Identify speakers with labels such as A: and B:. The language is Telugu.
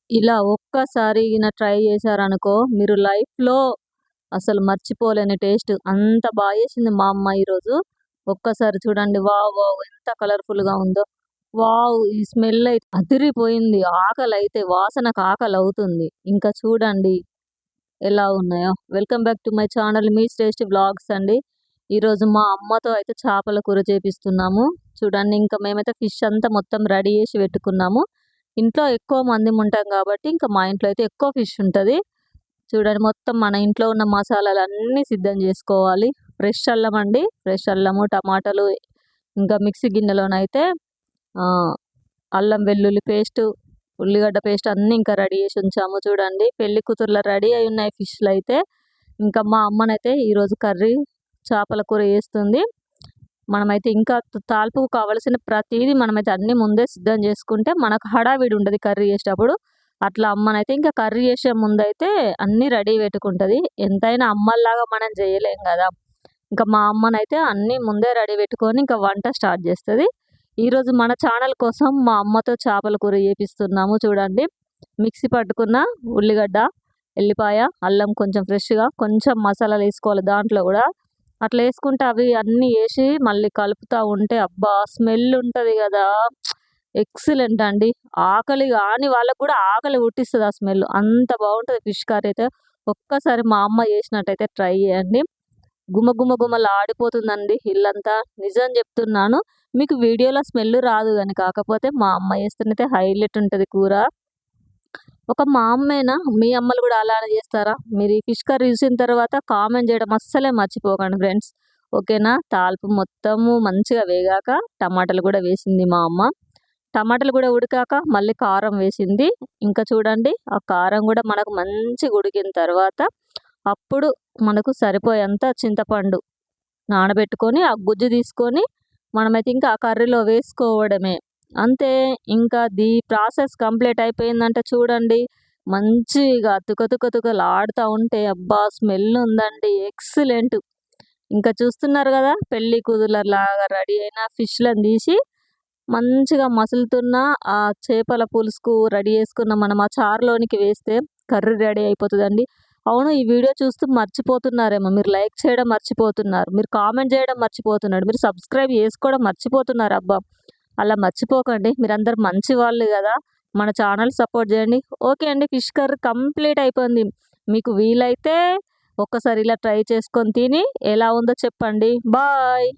A: ఇలా ఒక్కసారి ట్రై చేశారనుకో, మీరు లైఫ్‌లో అసలు మర్చిపోలేని టేస్ట్. అంత బా చేసింది మా అమ్మ ఈరోజు. ఒక్కసారి చూడండి. వావ్! వావ్! ఎంత కలర్‌ఫుల్‌గా ఉందో. వావ్! ఈ స్మెల్ అయితే అదిరిపోయింది. ఆకలైతే వాసనకు ఆకలవుతుంది. ఇంకా చూడండి ఎలా ఉన్నాయో. Welcome back to my channel మీస్ టేస్టీ వ్లాగ్స్ అండి. ఈరోజు మా అమ్మతో అయితే చేపల కూర చేపిస్తున్నాము. చూడండి, ఇంకా మేమైతే ఫిష్ అంతా మొత్తం రెడీ చేసి పెట్టుకున్నాము. ఇంట్లో ఎక్కువ మందిమి ఉంటాం కాబట్టి ఇంకా మా ఇంట్లో అయితే ఎక్కువ ఫిష్ ఉంటది. చూడండి, మొత్తం మన ఇంట్లో ఉన్న మసాలాలన్నీ సిద్ధం చేసుకోవాలి. ఫ్రెష్ అల్లం అండి. ఫ్రెష్ అల్లము, టమాటాలు, ఇంకా మిక్సీ గిన్నెలోనైతే అల్లం వెల్లుల్లి పేస్టు, ఉల్లిగడ్డ పేస్ట్ అన్నీ ఇంకా రెడీ చేసి ఉంచాము. చూడండి, పెళ్లి కూతుర్ల రెడీ అయి ఉన్నాయి ఫిష్‌లు అయితే. ఇంకా మా అమ్మనైతే ఈరోజు కర్రీ చేపల కూర చేస్తుంది. మనమైతే ఇంకా తాలింపుకు కావాల్సిన ప్రతీది మనమైతే అన్నీ ముందే సిద్ధం చేసుకుంటే మనకు హడావిడి ఉండదు కర్రీ చేసేటప్పుడు. అట్లా అమ్మనైతే ఇంకా కర్రీ చేసే ముందైతే అన్నీ రెడీ పెట్టుకుంటది. ఎంతైనా అమ్మల్లాగా మనం చేయలేం కదా! ఇంకా మా అమ్మనైతే అన్నీ ముందే రెడీ పెట్టుకొని ఇంకా వంట స్టార్ట్ చేస్తది. ఈరోజు మన ఛానల్ కోసం మా అమ్మతో చేపల కూర చేపిస్తున్నాము. చూడండి, మిక్సీ పట్టుకున్న ఉల్లిగడ్డ, ఎల్లిపాయ, అల్లం కొంచెం ఫ్రెష్‌గా కొంచెం మసాలాలు వేసుకోవాలి దాంట్లో కూడా. అట్లా వేసుకుంటే అవి అన్నీ వేసి మళ్ళీ కలుపుతూ ఉంటే అబ్బా! స్మెల్ ఉంటది కదా! ఎక్సలెంట్ అండి. ఆకలి కాని వాళ్ళకి కూడా ఆకలి పుట్టిస్తది ఆ స్మెల్. అంత బాగుంటది ఫిష్ కర్రీ అయితే. ఒక్కసారి మా అమ్మ చేసినట్టయితే ట్రై చేయండి. గుమ గుమ గుమలాడిపోతుందండి ఇల్లంతా. నిజం చెప్తున్నాను. మీకు వీడియోలో స్మెల్ రాదు గాని, కాకపోతే మా అమ్మ చేస్తేనైతే హైలైట్ ఉంటది కూర. ఒక మా అమ్మేనా? మీ అమ్మలు కూడా అలానే చేస్తారా? మీరు ఈ ఫిష్ కర్రీ చూసిన తర్వాత కామెంట్ చేయడం అస్సలే మర్చిపోకండి ఫ్రెండ్స్. ఓకేనా? తాలింపు మొత్తము మంచిగా వేగాక టమాటాలు కూడా వేసింది మా అమ్మ. టమాటాలు కూడా ఉడికాక మళ్ళీ కారం వేసింది. ఇంకా చూడండి, ఆ కారం కూడా మనకు మంచిగా ఉడికిన తర్వాత అప్పుడు మనకు సరిపోయేంత చింతపండు నానబెట్టుకొని ఆ గుజ్జు తీసుకొని మనమైతే ఇంకా ఆ కర్రీలో వేసుకోవడమే. అంతే. ఇంకా ప్రాసెస్ కంప్లీట్ అయిపోయిందంటే చూడండి, మంచిగా తుకతుకలాడుతూ ఉంటే అబ్బా! స్మెల్ ఉందండి. ఎక్సలెంట్. ఇంకా చూస్తున్నారు కదా, పెళ్లి కూతుర్లలాగా రెడీ అయిన ఫిష్‌లను తీసి మంచిగా మసులుతున్న ఆ చేపల పులుసుకు రెడీ చేసుకున్న మనం ఆ చారులోనికి వేస్తే కర్రీ రెడీ అయిపోతుందండి. అవును, ఈ వీడియో చూస్తూ మర్చిపోతున్నారేమో. మీరు లైక్ చేయడం మర్చిపోతున్నారు. మీరు కామెంట్ చేయడం మర్చిపోతున్నారు. మీరు సబ్స్క్రైబ్ చేసుకోవడం మర్చిపోతున్నారు. అబ్బా! అలా మర్చిపోకండి. మీరందరూ మంచివాళ్ళు కదా! మన ఛానల్ సపోర్ట్ చేయండి. ఓకే అండి. ఫిష్ కర్రీ కంప్లీట్ అయిపోయింది. మీకు వీలైతే ఒక్కసారి ఇలా ట్రై చేసుకొని తిని ఎలా ఉందో చెప్పండి. బాయ్.